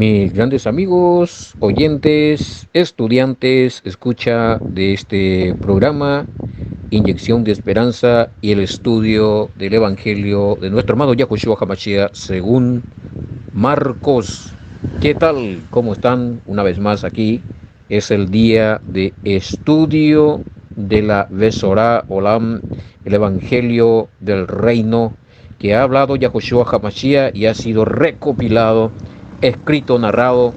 Mis grandes amigos, oyentes, estudiantes, escucha de este programa, Inyección de Esperanza y el estudio del Evangelio de nuestro amado Yahushua HaMashiach según Marcos. ¿Qué tal? ¿Cómo están? Una vez más aquí es el día de estudio de la Besorá Olam, el Evangelio del Reino, que ha hablado Yahushua HaMashiach y ha sido recopilado, escrito, narrado,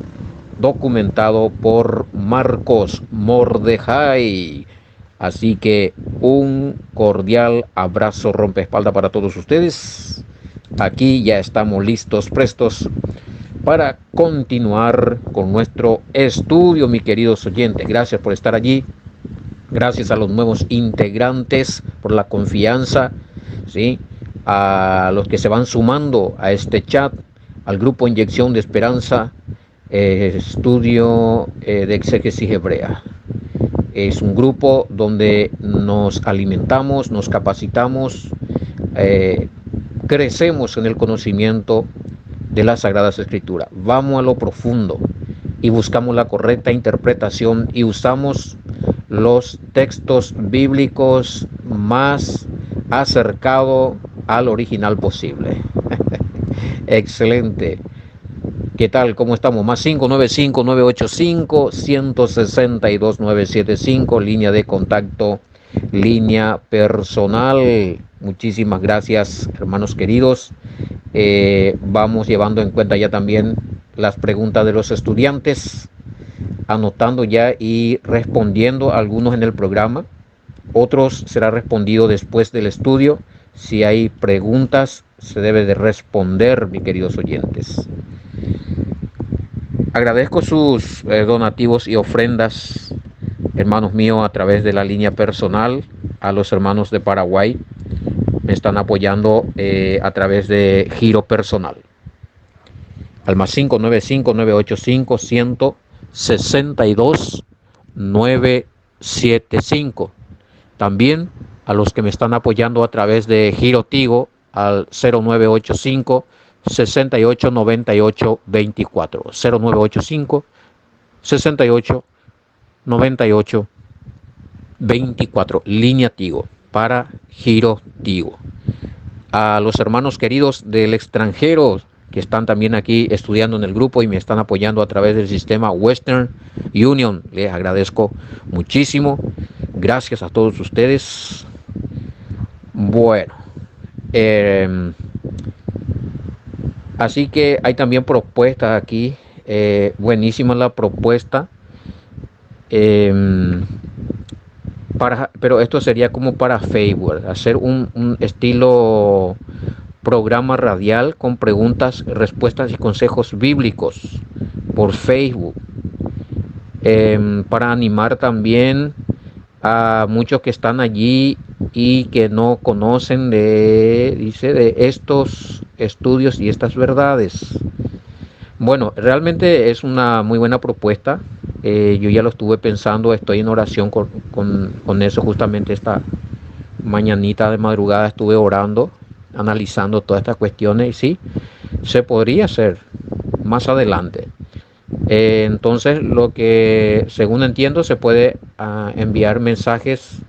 documentado por Marcos Mordejai. Así que un cordial abrazo rompeespalda para todos ustedes. Aquí ya estamos listos, prestos para continuar con nuestro estudio, mis queridos oyentes. Gracias por estar allí. Gracias a los nuevos integrantes por la confianza, ¿sí? A los que se van sumando a este chat, al grupo Inyección de Esperanza, estudio de exégesis hebrea. Es un grupo donde nos alimentamos, nos capacitamos, crecemos en el conocimiento de las Sagradas Escrituras. Vamos a lo profundo y buscamos la correcta interpretación y usamos los textos bíblicos más acercados al original posible. Excelente. ¿Qué tal? ¿Cómo estamos? Más 595-985-162-975, línea de contacto, línea personal. Muchísimas gracias, hermanos queridos. Vamos llevando en cuenta ya también las preguntas de los estudiantes, anotando ya y respondiendo algunos en el programa. Otros será respondido después del estudio. Si hay preguntas, se debe de responder, mis queridos oyentes. Agradezco sus donativos y ofrendas, hermanos míos, a través de la línea personal. A los hermanos de Paraguay me están apoyando a través de giro personal. Al más 595-985-162-975. También a los que me están apoyando a través de giro Tigo al 0985 68 98 24, 0985 68 98 24, línea Tigo para giro Tigo. A los hermanos queridos del extranjero que están también aquí estudiando en el grupo y me están apoyando a través del sistema Western Union, les agradezco muchísimo. Gracias a todos ustedes. Bueno, así que hay también propuestas aquí. Buenísima la propuesta. Pero esto sería como para Facebook, hacer un estilo programa radial con preguntas, respuestas y consejos bíblicos por Facebook, para animar también a muchos que están allí y que no conocen de estos estudios y estas verdades. Bueno, realmente es una muy buena propuesta. Yo ya lo estuve pensando, estoy en oración con eso. Justamente esta mañanita de madrugada estuve orando, analizando todas estas cuestiones y sí, se podría hacer más adelante. Entonces, lo que según entiendo se puede enviar mensajes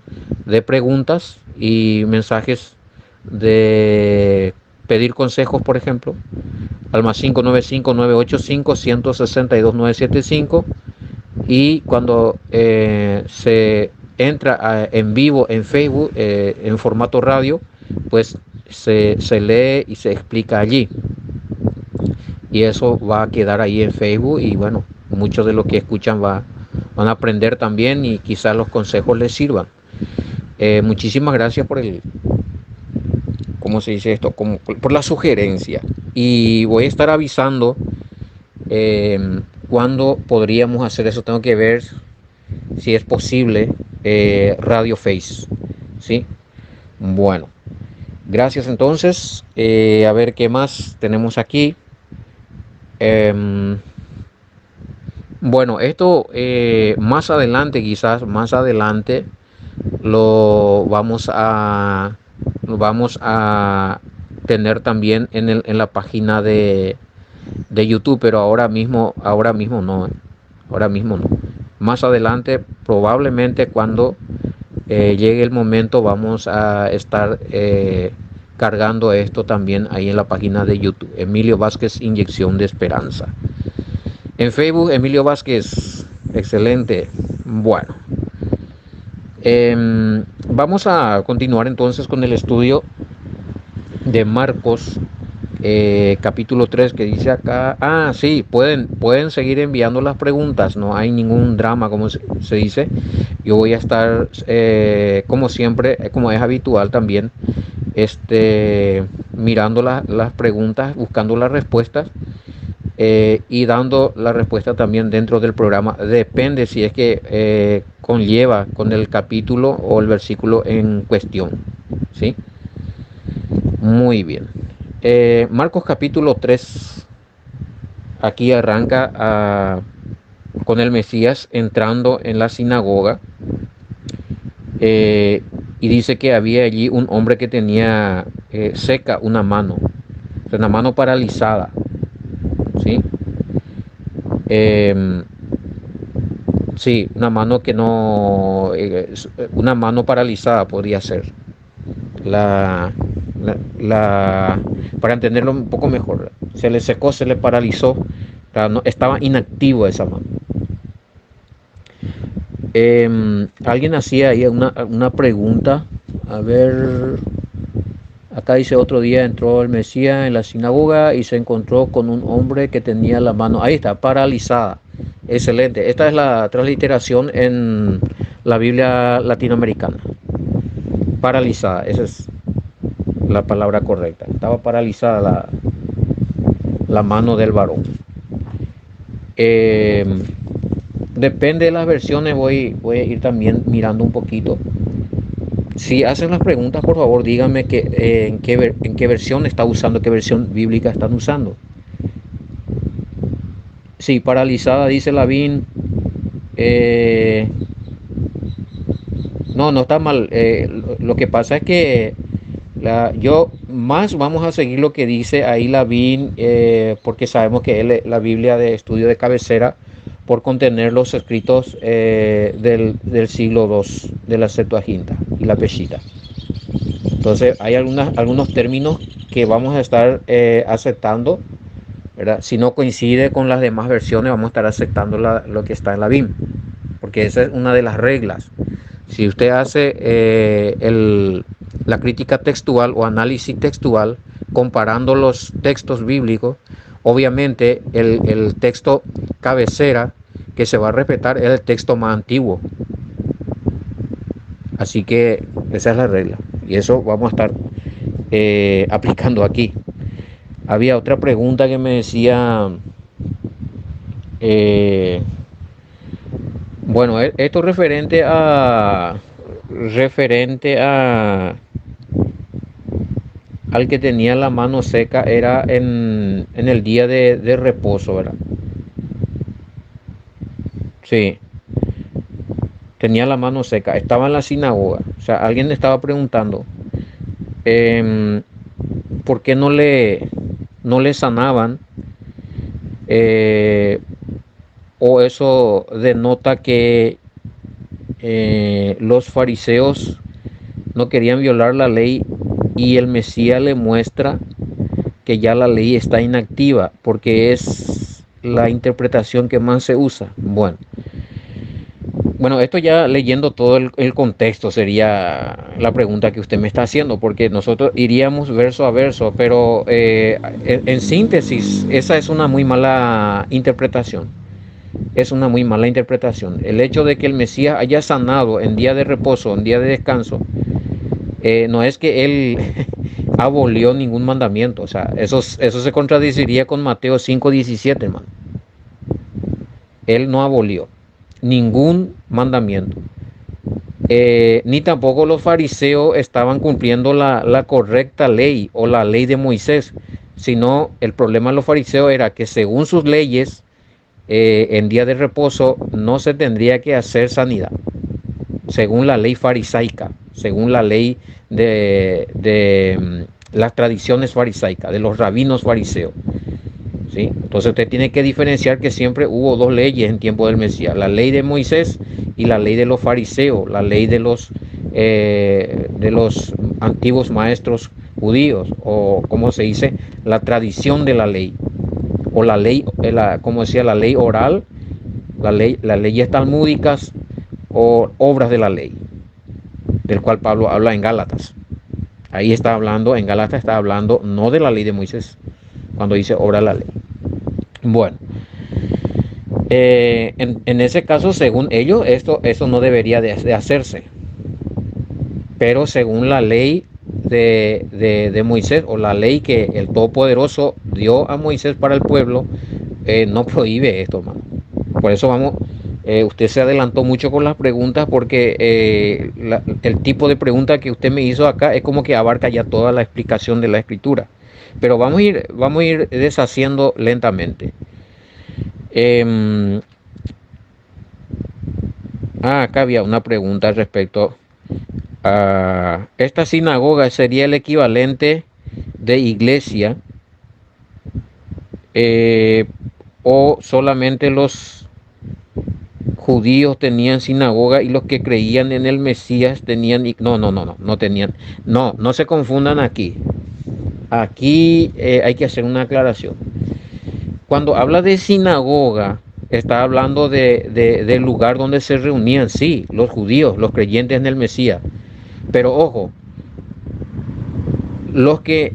de preguntas y mensajes de pedir consejos, por ejemplo, al más 595-985-162-975, y cuando se entra en vivo en Facebook en formato radio, pues se lee y se explica allí, y eso va a quedar ahí en Facebook y bueno, muchos de los que escuchan van a aprender también y quizás los consejos les sirvan. Muchísimas gracias por ¿cómo se dice esto? Por la sugerencia, y voy a estar avisando cuándo podríamos hacer eso. Tengo que ver si es posible Radio Face, ¿sí? Bueno, gracias entonces. A ver qué más tenemos aquí. Bueno, esto más adelante, quizás más adelante lo vamos a tener también en la página de de YouTube, pero ahora mismo no, ahora mismo no. Más adelante, probablemente cuando llegue el momento, vamos a estar cargando esto también ahí en la página de YouTube, Emilio Vázquez, Inyección de Esperanza. En Facebook, Emilio Vázquez, excelente. Bueno, vamos a continuar entonces con el estudio de Marcos, capítulo 3, que dice acá, sí, pueden seguir enviando las preguntas, no hay ningún drama, como se dice. Yo voy a estar, como siempre, como es habitual también, mirando las preguntas, buscando las respuestas, y dando la respuesta también dentro del programa. Depende si es que conlleva con el capítulo o el versículo en cuestión, ¿sí? Muy bien. Marcos capítulo 3, aquí arranca con el Mesías entrando en la sinagoga, y dice que había allí un hombre que tenía seca una mano paralizada, ¿sí? Sí, una mano que no, una mano paralizada podría ser. La, para entenderlo un poco mejor, se le secó, se le paralizó, no, estaba inactivo esa mano. Alguien hacía ahí una pregunta, a ver, acá dice: otro día entró el Mesías en la sinagoga y se encontró con un hombre que tenía la mano, ahí está, paralizada. Excelente, esta es la transliteración en la Biblia latinoamericana. Paralizada, esa es la palabra correcta. Estaba paralizada la mano del varón. Depende de las versiones, voy a ir también mirando un poquito. Si hacen las preguntas, por favor díganme en qué versión está usando, qué versión bíblica están usando. Sí, paralizada, dice Lavín. No está mal. Lo que pasa es que yo más vamos a seguir lo que dice ahí Lavín, porque sabemos que él es la Biblia de estudio de cabecera por contener los escritos del siglo II de la Septuaginta y la Peshitta. Entonces hay algunos términos que vamos a estar aceptando, ¿verdad? Si no coincide con las demás versiones, vamos a estar aceptando lo que está en la BIM, porque esa es una de las reglas. Si usted hace la crítica textual o análisis textual comparando los textos bíblicos, obviamente el texto cabecera que se va a respetar es el texto más antiguo. Así que esa es la regla y eso vamos a estar aplicando aquí. Había otra pregunta que me decía, bueno, esto referente al que tenía la mano seca, era en el día de reposo, ¿verdad? Sí, tenía la mano seca, estaba en la sinagoga. O sea, alguien estaba preguntando, ¿por qué no le sanaban? O eso denota que los fariseos no querían violar la ley, y el Mesías le muestra que ya la ley está inactiva, porque es la interpretación que más se usa. Bueno, esto ya leyendo todo el contexto sería la pregunta que usted me está haciendo, porque nosotros iríamos verso a verso, pero en síntesis, esa es una muy mala interpretación. Es una muy mala interpretación. El hecho de que el Mesías haya sanado en día de reposo, en día de descanso, no es que él abolió ningún mandamiento. O sea, eso se contradeciría con Mateo 5:17, hermano. Él no abolió ningún mandamiento. Ni tampoco los fariseos estaban cumpliendo la correcta ley o la ley de Moisés, sino el problema de los fariseos era que según sus leyes, en día de reposo no se tendría que hacer sanidad, según la ley farisaica, según la ley de las tradiciones farisaicas, de los rabinos fariseos. ¿sí? Entonces usted tiene que diferenciar que siempre hubo dos leyes en tiempo del Mesías, la ley de Moisés y la ley de los fariseos, la ley de los antiguos maestros judíos, o como se dice, la tradición de la ley, o la ley, como decía, la ley oral, las leyes talmúdicas o obras de la ley, del cual Pablo habla en Gálatas. Ahí está hablando, en Gálatas está hablando no de la ley de Moisés, cuando dice obra de la ley. Bueno, en ese caso, según ellos, eso no debería de hacerse. Pero según la ley de Moisés, o la ley que el Todopoderoso dio a Moisés para el pueblo, no prohíbe esto, hermano. Por eso usted se adelantó mucho con las preguntas, porque el tipo de pregunta que usted me hizo acá es como que abarca ya toda la explicación de la escritura. Pero vamos a ir deshaciendo lentamente. Acá había una pregunta respecto a esta sinagoga. ¿Sería el equivalente de iglesia, o solamente los judíos tenían sinagoga y los que creían en el Mesías tenían? No tenían. No se confundan aquí. Aquí hay que hacer una aclaración. Cuando habla de sinagoga, está hablando del lugar donde se reunían, sí, los judíos, los creyentes en el Mesías. Pero ojo, los que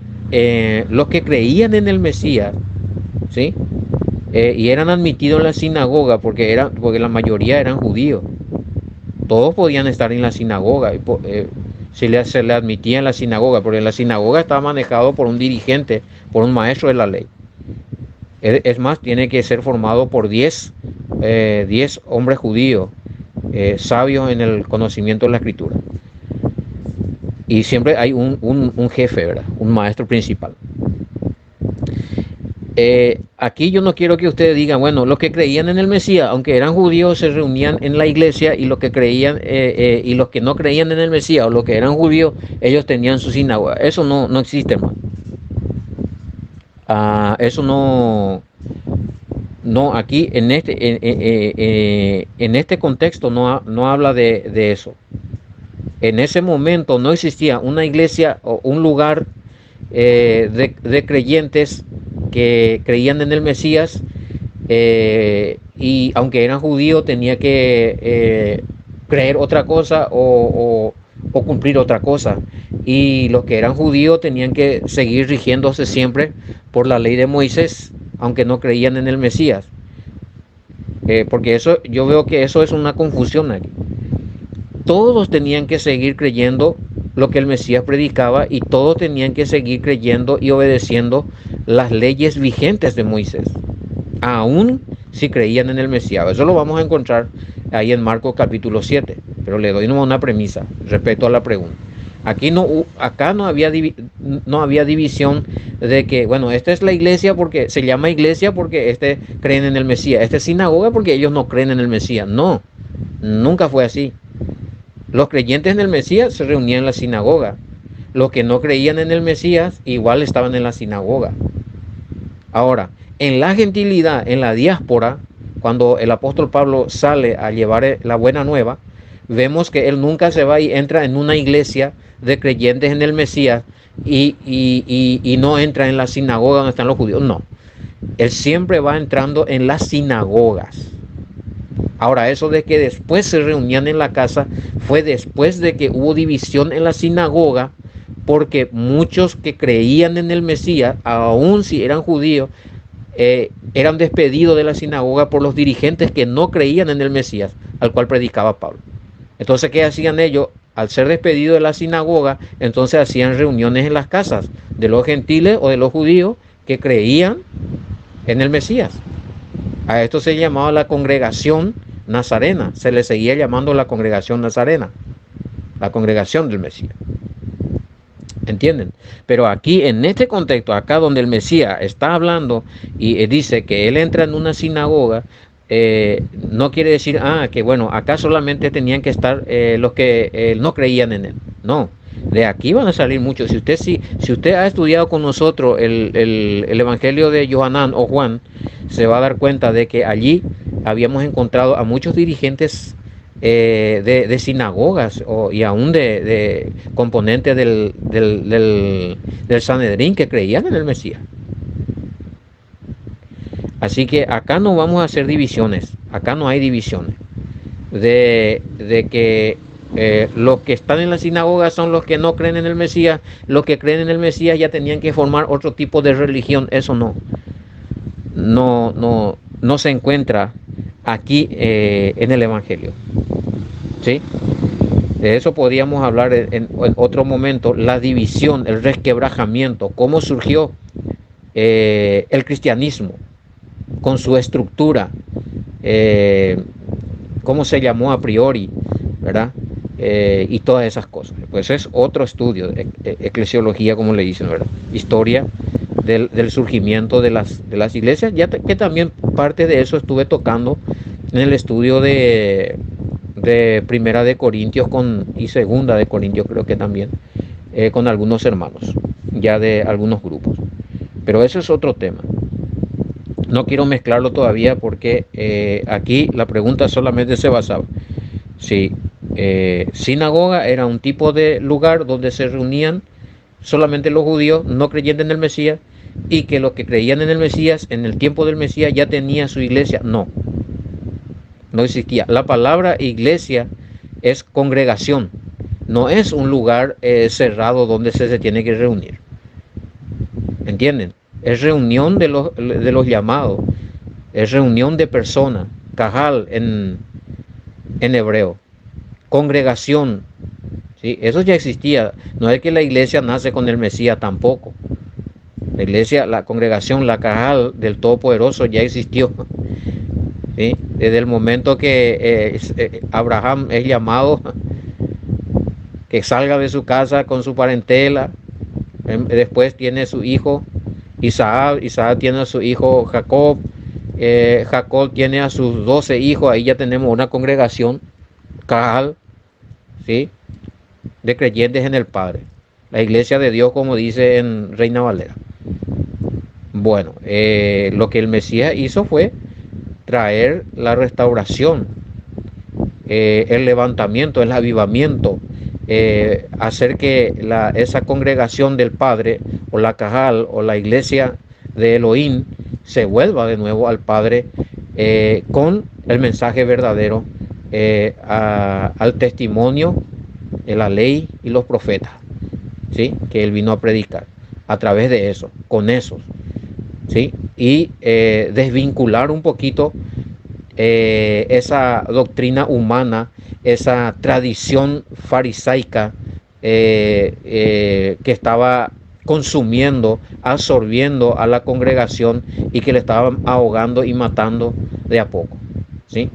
creían en el Mesías, ¿sí? Y eran admitidos en la sinagoga, porque la mayoría eran judíos. Todos podían estar en la sinagoga, se le admitía en la sinagoga, porque la sinagoga estaba manejado por un dirigente, por un maestro de la ley. Es más, tiene que ser formado por 10 hombres judíos, sabios en el conocimiento de la escritura. Y siempre hay un jefe, ¿verdad? Un maestro principal. Aquí yo no quiero que ustedes digan, bueno, los que creían en el Mesías, aunque eran judíos, se reunían en la iglesia, y los que creían y los que no creían en el Mesías, o los que eran judíos, ellos tenían su sinagoga. Eso no existe, hermano. Eso no, aquí en este contexto no habla de eso. En ese momento no existía una iglesia o un lugar de creyentes que creían en el Mesías, y aunque eran judíos tenía que creer otra cosa o cumplir otra cosa. Y los que eran judíos tenían que seguir rigiéndose siempre por la ley de Moisés, aunque no creían en el Mesías. Porque yo veo que eso es una confusión aquí. Todos tenían que seguir creyendo lo que el Mesías predicaba, y todos tenían que seguir creyendo y obedeciendo las leyes vigentes de Moisés, aún si creían en el Mesías. Eso lo vamos a encontrar ahí en Marcos capítulo 7, pero le doy una premisa respecto a la pregunta. Acá no había división de que, bueno, esta es la iglesia porque se llama iglesia porque creen en el Mesías, esta es sinagoga porque ellos no creen en el Mesías. No, nunca fue así. Los creyentes en el Mesías se reunían en la sinagoga. Los que no creían en el Mesías igual estaban en la sinagoga. Ahora, en la gentilidad, en la diáspora, cuando el apóstol Pablo sale a llevar la buena nueva, vemos que él nunca se va y entra en una iglesia de creyentes en el Mesías y no entra en la sinagoga donde están los judíos. No, él siempre va entrando en las sinagogas. Ahora, eso de que después se reunían en la casa fue después de que hubo división en la sinagoga, porque muchos que creían en el Mesías, aun si eran judíos, eran despedidos de la sinagoga por los dirigentes que no creían en el Mesías, al cual predicaba Pablo. Entonces, ¿qué hacían ellos? Al ser despedidos de la sinagoga, entonces hacían reuniones en las casas de los gentiles o de los judíos que creían en el Mesías. A esto se llamaba la congregación nazarena, se le seguía llamando la congregación nazarena, la congregación del Mesías. ¿Entienden? Pero aquí, en este contexto, acá donde el Mesías está hablando y dice que él entra en una sinagoga, no quiere decir que bueno, acá solamente tenían que estar los que no creían en él. No, De aquí van a salir muchos. Si usted ha estudiado con nosotros el Evangelio de Johanán o Juan, se va a dar cuenta de que allí habíamos encontrado a muchos dirigentes de sinagogas y aún de componentes del Sanedrín que creían en el Mesías. Así que acá no vamos a hacer divisiones, acá no hay divisiones de que los que están en la sinagoga son los que no creen en el Mesías, los que creen en el Mesías ya tenían que formar otro tipo de religión. Eso no se encuentra aquí en el Evangelio, ¿sí? De eso podríamos hablar en otro momento, la división, el resquebrajamiento, cómo surgió el cristianismo con su estructura, cómo se llamó a priori, ¿verdad? Y todas esas cosas. Pues es otro estudio, eclesiología, como le dicen, ¿verdad? Historia del surgimiento de las iglesias, ya que también parte de eso estuve tocando en el estudio de Primera de Corintios y Segunda de Corintios, creo que también, con algunos hermanos, ya de algunos grupos. Pero eso es otro tema. No quiero mezclarlo todavía porque aquí la pregunta solamente se basaba si sinagoga era un tipo de lugar donde se reunían solamente los judíos no creyentes en el Mesías, y que los que creían en el Mesías en el tiempo del Mesías ya tenía su iglesia. No existía. La palabra iglesia es congregación, no es un lugar cerrado donde se tiene que reunir. ¿Entienden? Es reunión de los llamados, es reunión de personas, cajal en hebreo, congregación, ¿sí? Eso ya existía. No es que la iglesia nace con el Mesías tampoco. La iglesia, la congregación, la cajal del Todopoderoso ya existió, ¿sí? Desde el momento que Abraham es llamado que salga de su casa con su parentela, después tiene su hijo Isaac tiene a su hijo Jacob, Jacob tiene a sus 12 hijos, ahí ya tenemos una congregación cajal, ¿sí?, de creyentes en el Padre, la iglesia de Dios, como dice en Reina Valera. Bueno, lo que el Mesías hizo fue traer la restauración, el levantamiento, el avivamiento, hacer que esa congregación del Padre, o la cajal, o la iglesia de Elohim, se vuelva de nuevo al Padre, con el mensaje verdadero, al testimonio de la ley y los profetas, ¿sí?, que él vino a predicar. A través de eso, con esos, ¿sí?, y desvincular un poquito esa doctrina humana, esa tradición farisaica que estaba consumiendo, absorbiendo a la congregación y que le estaban ahogando y matando de a poco, ¿sí?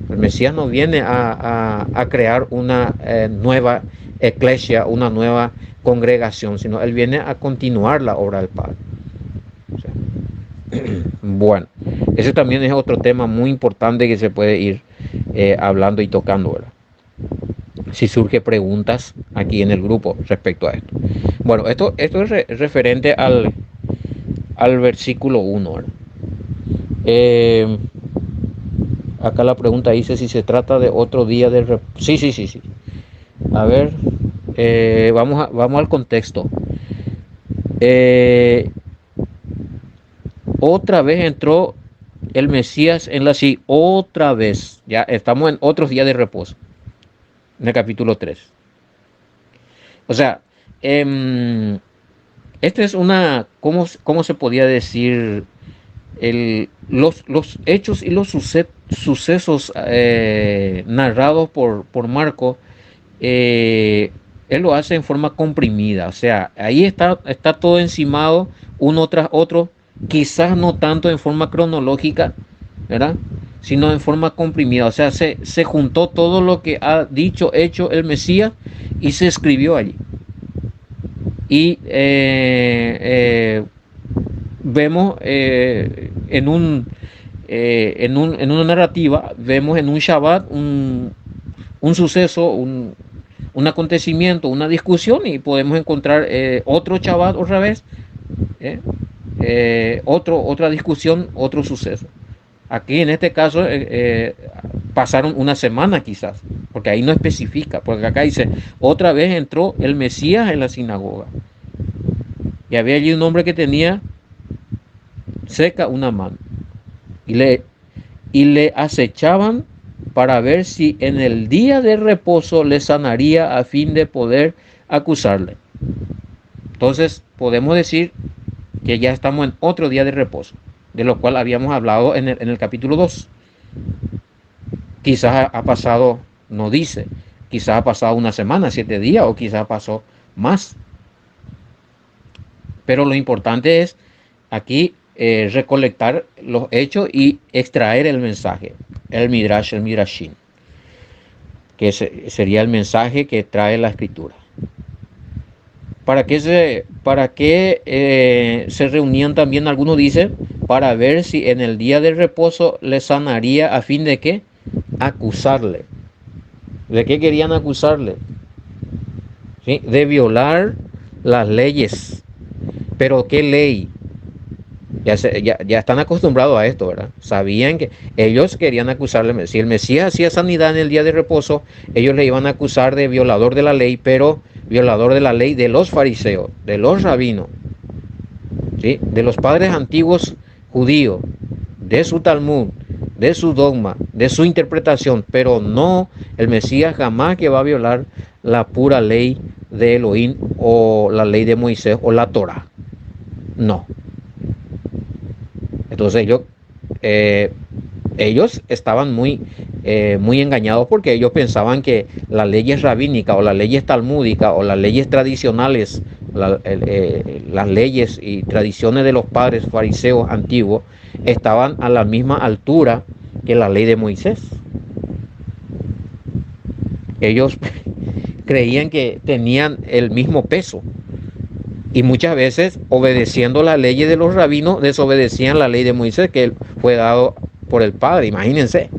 El Mesías no viene a crear una nueva iglesia, una nueva congregación, sino él viene a continuar la obra del Padre. O sea, bueno, ese también es otro tema muy importante que se puede ir hablando y tocando, ¿verdad? Si surge preguntas aquí en el grupo respecto a esto. Bueno, esto es referente al versículo 1, ¿verdad? Acá la pregunta dice si se trata de otro día de reposo. Sí. A ver, vamos al contexto. Otra vez entró el Mesías en la ciudad, otra vez, ya estamos en otros días de reposo, en el capítulo 3. O sea, este es ¿cómo se podía decir? Los hechos y los sucesos narrados por Marco, él lo hace en forma comprimida. O sea, ahí está todo encimado, uno tras otro, quizás no tanto en forma cronológica, ¿verdad?, sino en forma comprimida. O sea, se juntó todo lo que ha dicho, hecho el Mesías, y se escribió allí. Y vemos en una narrativa, vemos en un Shabbat un suceso, un acontecimiento, una discusión y podemos encontrar otro Shabbat otra vez, otra discusión, otro suceso. Aquí en este caso pasaron una semana quizás, porque ahí no especifica, porque acá dice, otra vez entró el Mesías en la sinagoga. Y había allí un hombre que tenía seca una mano. Y le acechaban para ver si en el día de reposo le sanaría a fin de poder acusarle. Entonces podemos decir que ya estamos en otro día de reposo, de lo cual habíamos hablado en el capítulo 2. Quizás ha pasado, no dice, quizás ha pasado una semana, 7 días, o quizás pasó más. Pero lo importante es aquí recolectar los hechos y extraer el mensaje, el Midrash, el Midrashim, que sería el mensaje que trae la escritura. ¿Para qué se reunían también? Algunos dicen, para ver si en el día de reposo le sanaría a fin de qué? Acusarle. ¿De qué querían acusarle? ¿Sí? De violar las leyes. ¿Pero qué ley? Ya están acostumbrados a esto, ¿verdad? Sabían que ellos querían acusarle. Si el Mesías hacía sanidad en el día de reposo, ellos le iban a acusar de violador de la ley, pero violador de la ley de los fariseos, de los rabinos, ¿sí? De los padres antiguos judíos, de su Talmud, de su dogma, de su interpretación, pero no, el Mesías jamás que va a violar la pura ley de Elohim o la ley de Moisés o la Torah. No. Entonces ellos estaban muy engañados, porque ellos pensaban que las leyes rabínicas o las leyes talmúdicas o las leyes tradicionales, las leyes y tradiciones de los padres fariseos antiguos estaban a la misma altura que la ley de Moisés. Ellos creían que tenían el mismo peso. Y muchas veces, obedeciendo las leyes de los rabinos, desobedecían la ley de Moisés, que fue dado por el Padre. Imagínense.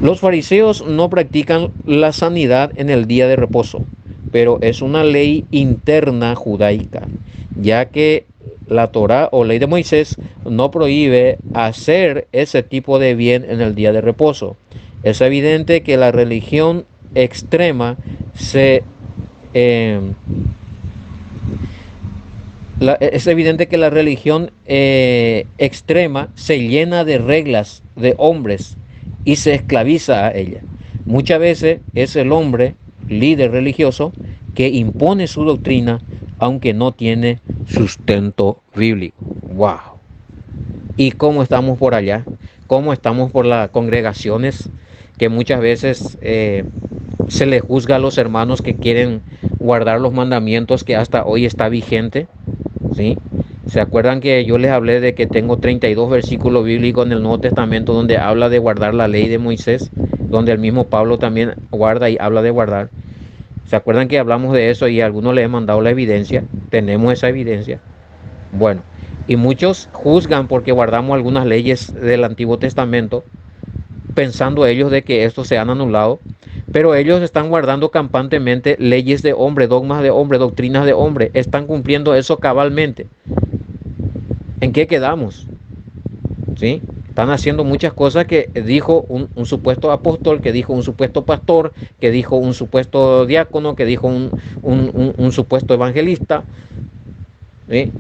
Los fariseos no practican la sanidad en el día de reposo, pero es una ley interna judaica, ya que la Torá o ley de Moisés no prohíbe hacer ese tipo de bien en el día de reposo. Es evidente que la religión extrema es evidente que la religión extrema se llena de reglas de hombres y se esclaviza a ella. Muchas veces es el hombre, líder religioso, que impone su doctrina aunque no tiene sustento bíblico. ¡Wow! ¿Y cómo estamos por allá? ¿Cómo estamos por las congregaciones que muchas veces se le juzga a los hermanos que quieren guardar los mandamientos que hasta hoy está vigente? ¿Sí? ¿Se acuerdan que yo les hablé de que tengo 32 versículos bíblicos en el Nuevo Testamento donde habla de guardar la ley de Moisés, donde el mismo Pablo también guarda y habla de guardar? ¿Se acuerdan que hablamos de eso y a algunos les he mandado la evidencia? Tenemos esa evidencia. Bueno, y muchos juzgan porque guardamos algunas leyes del Antiguo Testamento, pensando ellos de que estos se han anulado, pero ellos están guardando campantemente leyes de hombre, dogmas de hombre, doctrinas de hombre, están cumpliendo eso cabalmente. ¿En qué quedamos? ¿Sí? Están haciendo muchas cosas que dijo un supuesto apóstol, que dijo un supuesto pastor, que dijo un supuesto diácono, que dijo un supuesto evangelista, ¿sí?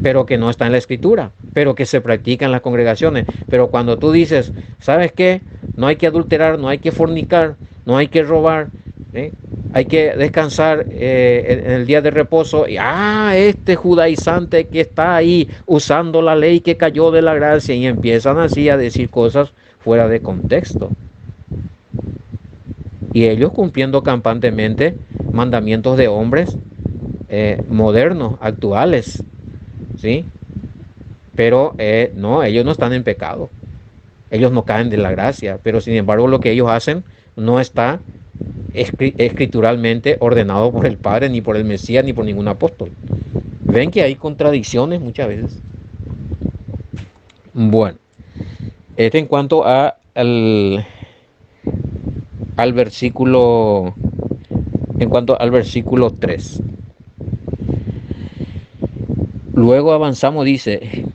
Pero que no está en la escritura, pero que se practica en las congregaciones. Pero cuando tú dices, ¿sabes qué? No hay que adulterar, no hay que fornicar, no hay que robar, ¿sí? Hay que descansar en el día de reposo. Y este judaizante que está ahí usando la ley que cayó de la gracia, y empiezan así a decir cosas fuera de contexto. Y ellos cumpliendo campantemente mandamientos de hombres modernos, actuales, ¿sí? Pero no, ellos no están en pecado. Ellos no caen de la gracia, pero sin embargo lo que ellos hacen no está escrituralmente ordenado por el Padre, ni por el Mesías, ni por ningún apóstol. Ven que hay contradicciones muchas veces. Bueno, en cuanto a al versículo, en cuanto al versículo 3. Luego avanzamos, dice,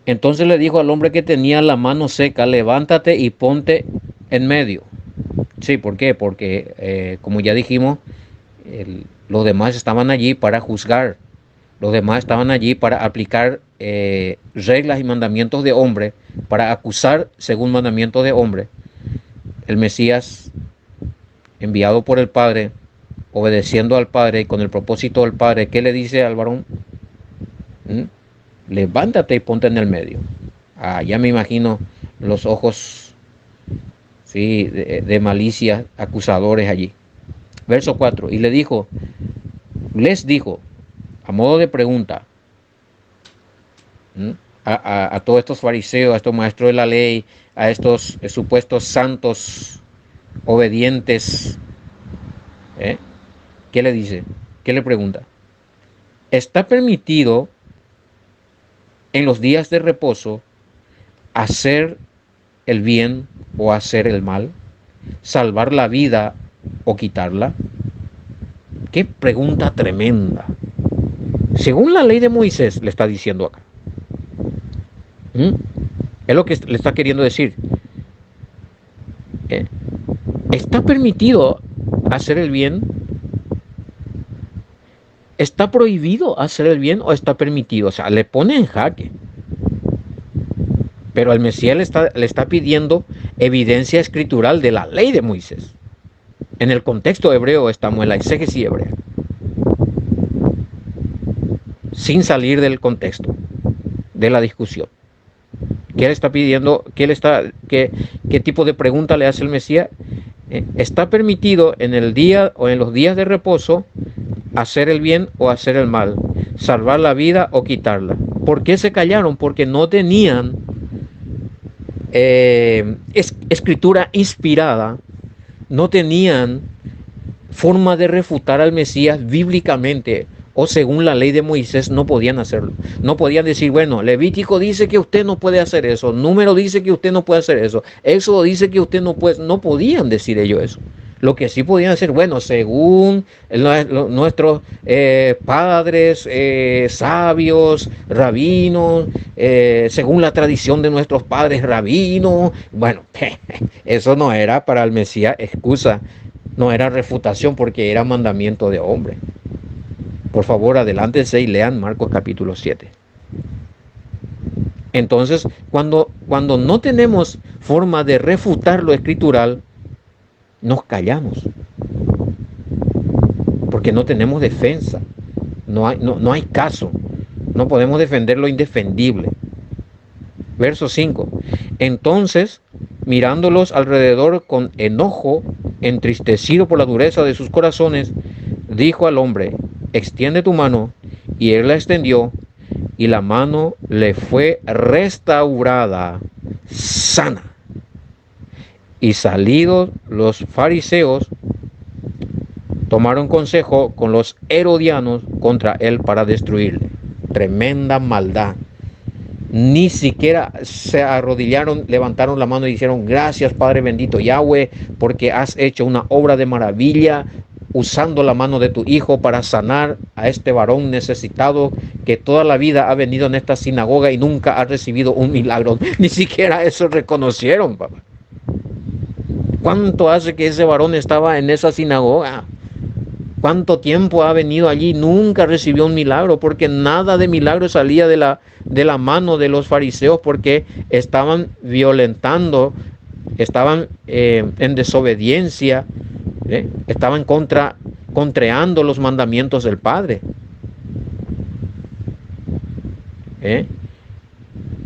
entonces le dijo al hombre que tenía la mano seca, levántate y ponte en medio. Sí, ¿por qué? Porque, como ya dijimos, los demás estaban allí para juzgar, los demás estaban allí para aplicar reglas y mandamientos de hombre, para acusar según mandamientos de hombre. El Mesías, enviado por el Padre, obedeciendo al Padre, con el propósito del Padre, ¿qué le dice al varón? ¿Mm? Levántate y ponte en el medio. Ya me imagino los ojos, sí, de malicia, acusadores allí. Verso 4, y les dijo, a modo de pregunta, a todos estos fariseos, a estos maestros de la ley, a estos supuestos santos obedientes, ¿qué le dice? ¿Qué le pregunta? ¿Está permitido en los días de reposo hacer el bien o hacer el mal? ¿Salvar la vida o quitarla? Qué pregunta tremenda. Según la ley de Moisés, le está diciendo acá. Es lo que le está queriendo decir. ¿Está permitido hacer el bien? ¿Está prohibido hacer el bien o está permitido? O sea, le pone en jaque. Pero al Mesías le está pidiendo evidencia escritural de la ley de Moisés. En el contexto hebreo estamos en la exégesis hebrea, sin salir del contexto de la discusión. ¿Qué le está pidiendo? ¿Qué tipo de pregunta le hace el Mesías? ¿Está permitido en el día o en los días de reposo hacer el bien o hacer el mal? ¿Salvar la vida o quitarla? ¿Por qué se callaron? Porque no tenían escritura inspirada, no tenían forma de refutar al Mesías bíblicamente, o según la ley de Moisés no podían hacerlo. No podían decir, bueno, Levítico dice que usted no puede hacer eso, Número dice que usted no puede hacer eso, Éxodo dice que usted no puede. No podían decir ellos eso. Lo que sí podían hacer, bueno, según nuestros padres, sabios, rabinos, según la tradición de nuestros padres rabinos, bueno, eso no era para el Mesías excusa, no era refutación, porque era mandamiento de hombre. Por favor, adelántense y lean Marcos capítulo 7. Entonces, cuando no tenemos forma de refutar lo escritural, nos callamos, porque no tenemos defensa, no hay caso, no podemos defender lo indefendible. Verso 5. Entonces, mirándolos alrededor con enojo, entristecido por la dureza de sus corazones, dijo al hombre, extiende tu mano. Y él la extendió, y la mano le fue restaurada, sana. Y salidos los fariseos, tomaron consejo con los herodianos contra él para destruirle. Tremenda maldad. Ni siquiera se arrodillaron, levantaron la mano y dijeron, gracias Padre bendito Yahweh, porque has hecho una obra de maravilla, usando la mano de tu hijo para sanar a este varón necesitado que toda la vida ha venido en esta sinagoga y nunca ha recibido un milagro. Ni siquiera eso reconocieron, papá. ¿Cuánto hace que ese varón estaba en esa sinagoga? ¿Cuánto tiempo ha venido allí? Nunca recibió un milagro, porque nada de milagro salía de la mano de los fariseos, porque estaban violentando, estaban en desobediencia, estaban contrariando los mandamientos del Padre.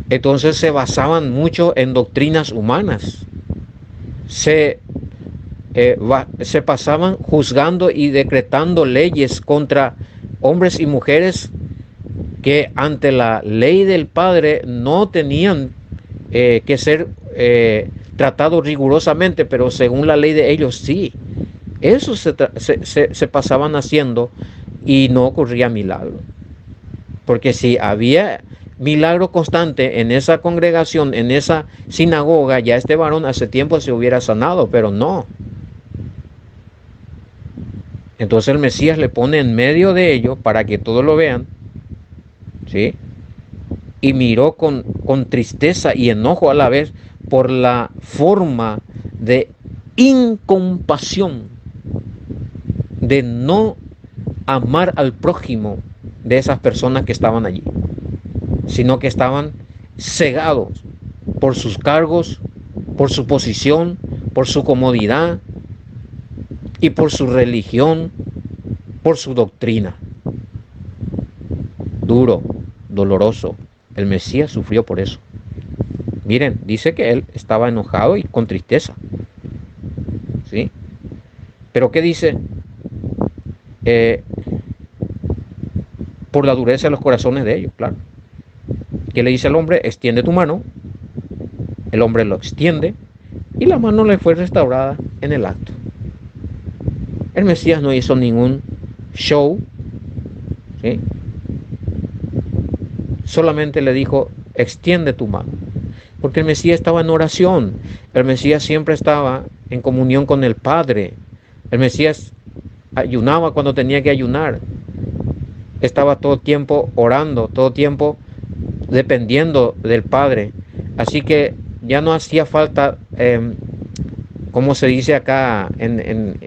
Entonces se basaban mucho en doctrinas humanas. Se pasaban juzgando y decretando leyes contra hombres y mujeres que ante la ley del Padre no tenían que ser tratados rigurosamente, pero según la ley de ellos sí. Eso se pasaban haciendo y no ocurría milagro. Porque si había milagro constante en esa congregación, en esa sinagoga, ya este varón hace tiempo se hubiera sanado, pero no. Entonces el Mesías le pone en medio de ellos para que todos lo vean, ¿sí? Y miró con tristeza y enojo a la vez por la forma de incompasión, de no amar al prójimo de esas personas que estaban allí, sino que estaban cegados por sus cargos, por su posición, por su comodidad y por su religión, por su doctrina. Duro, doloroso. El Mesías sufrió por eso. Miren, dice que él estaba enojado y con tristeza, ¿sí? Pero ¿qué dice? Por la dureza de los corazones de ellos, claro. ¿Qué le dice al hombre? Extiende tu mano. El hombre lo extiende y la mano le fue restaurada en el acto. El Mesías no hizo ningún show, ¿sí? Solamente le dijo, extiende tu mano. Porque el Mesías estaba en oración. El Mesías siempre estaba en comunión con el Padre. El Mesías ayunaba cuando tenía que ayunar. Estaba todo el tiempo orando, todo el tiempo dependiendo del Padre. Así que ya no hacía falta, como se dice acá en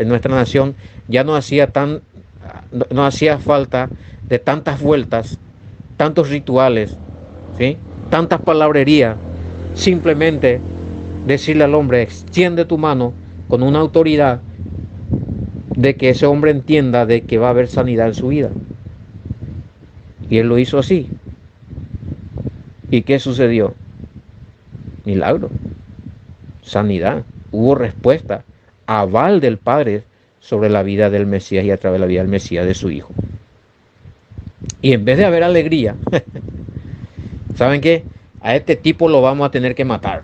nuestra nación, ya no hacía falta de tantas vueltas, tantos rituales, ¿sí? Tantas palabrerías. Simplemente decirle al hombre, extiende tu mano con una autoridad de que ese hombre entienda de que va a haber sanidad en su vida. Y él lo hizo así. ¿Y qué sucedió? Milagro, sanidad, hubo respuesta, aval del Padre sobre la vida del Mesías y a través de la vida del Mesías de su Hijo. Y en vez de haber alegría, ¿saben qué? A este tipo lo vamos a tener que matar,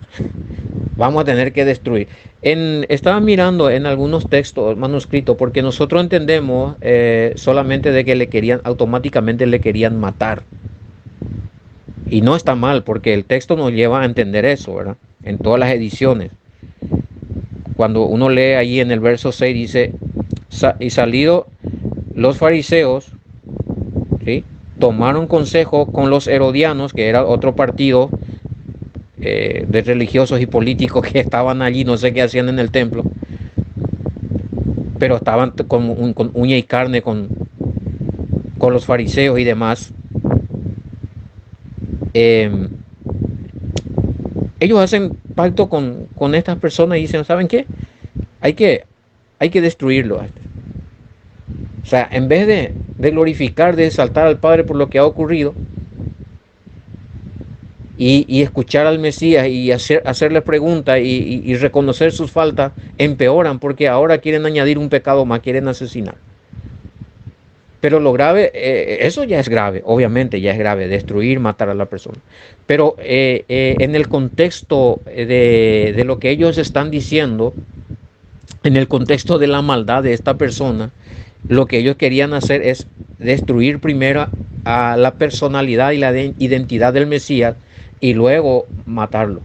vamos a tener que destruir. Estaba mirando en algunos textos manuscritos, porque nosotros entendemos solamente de que automáticamente le querían matar. Y no está mal, porque el texto nos lleva a entender eso, ¿verdad? En todas las ediciones. Cuando uno lee ahí en el verso 6 dice, y salido los fariseos, ¿sí? Tomaron consejo con los herodianos, que era otro partido de religiosos y políticos que estaban allí, no sé qué hacían en el templo, pero estaban con uña y carne con los fariseos y demás. Ellos hacen pacto con estas personas y dicen, ¿saben qué? Hay que destruirlo. O sea, en vez de glorificar, de exaltar al Padre por lo que ha ocurrido, y escuchar al Mesías y hacerle preguntas y reconocer sus faltas, empeoran, porque ahora quieren añadir un pecado más, quieren asesinar. Pero lo grave, eso ya es grave, obviamente ya es grave, destruir, matar a la persona. Pero en el contexto de lo que ellos están diciendo, en el contexto de la maldad de esta persona, lo que ellos querían hacer es destruir primero a la personalidad y la identidad del Mesías y luego matarlo.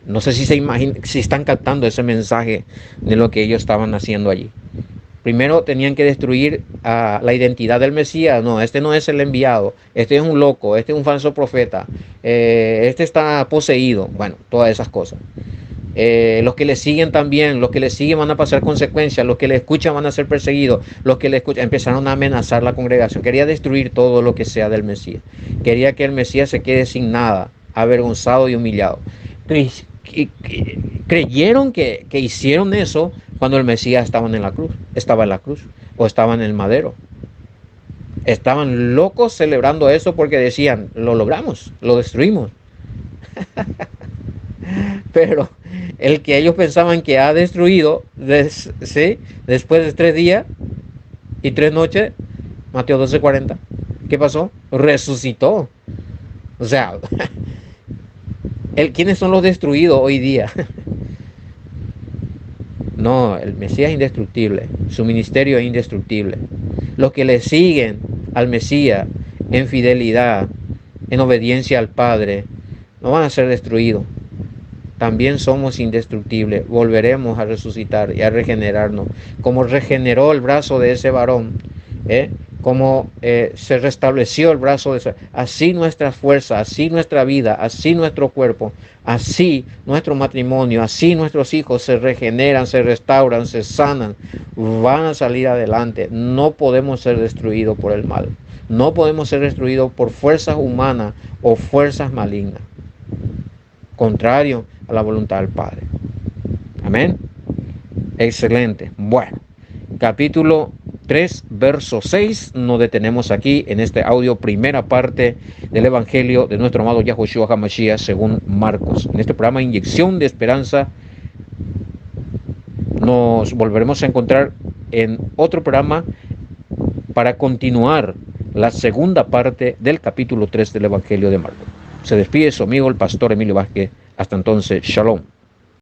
No sé si si están captando ese mensaje de lo que ellos estaban haciendo allí. Primero tenían que destruir la identidad del Mesías. No, este no es el enviado, este es un loco, este es un falso profeta, este está poseído. Bueno, todas esas cosas. Los que le siguen también, los que le siguen van a pasar consecuencias, los que le escuchan van a ser perseguidos, los que le escuchan empezaron a amenazar la congregación. Quería destruir todo lo que sea del Mesías. Quería que el Mesías se quede sin nada, avergonzado y humillado. Creyeron que hicieron eso cuando el Mesías estaba en la cruz o estaba en el madero. Estaban locos celebrando eso porque decían, lo logramos, lo destruimos. Pero el que ellos pensaban que ha destruido, ¿sí? Después de 3 días y 3 noches, Mateo 12:40, ¿qué pasó? Resucitó. O sea, ¿quiénes son los destruidos hoy día? No, el Mesías es indestructible, su ministerio es indestructible. Los que le siguen al Mesías en fidelidad, en obediencia al Padre, no van a ser destruidos. También somos indestructibles, volveremos a resucitar y a regenerarnos, como regeneró el brazo de ese varón, como se restableció el brazo de ese, así nuestra fuerza, así nuestra vida, así nuestro cuerpo, así nuestro matrimonio, así nuestros hijos se regeneran, se restauran, se sanan, van a salir adelante. No podemos ser destruidos por el mal, no podemos ser destruidos por fuerzas humanas o fuerzas malignas, contrario a la voluntad del Padre. Amén. Excelente. Bueno, capítulo 3, verso 6. Nos detenemos aquí en este audio, primera parte del Evangelio de nuestro amado Yahushua HaMashiach según Marcos. En este programa Inyección de Esperanza nos volveremos a encontrar en otro programa para continuar la segunda parte del capítulo 3 del Evangelio de Marcos. Se despide su amigo el pastor Emilio Vázquez. Hasta entonces, shalom.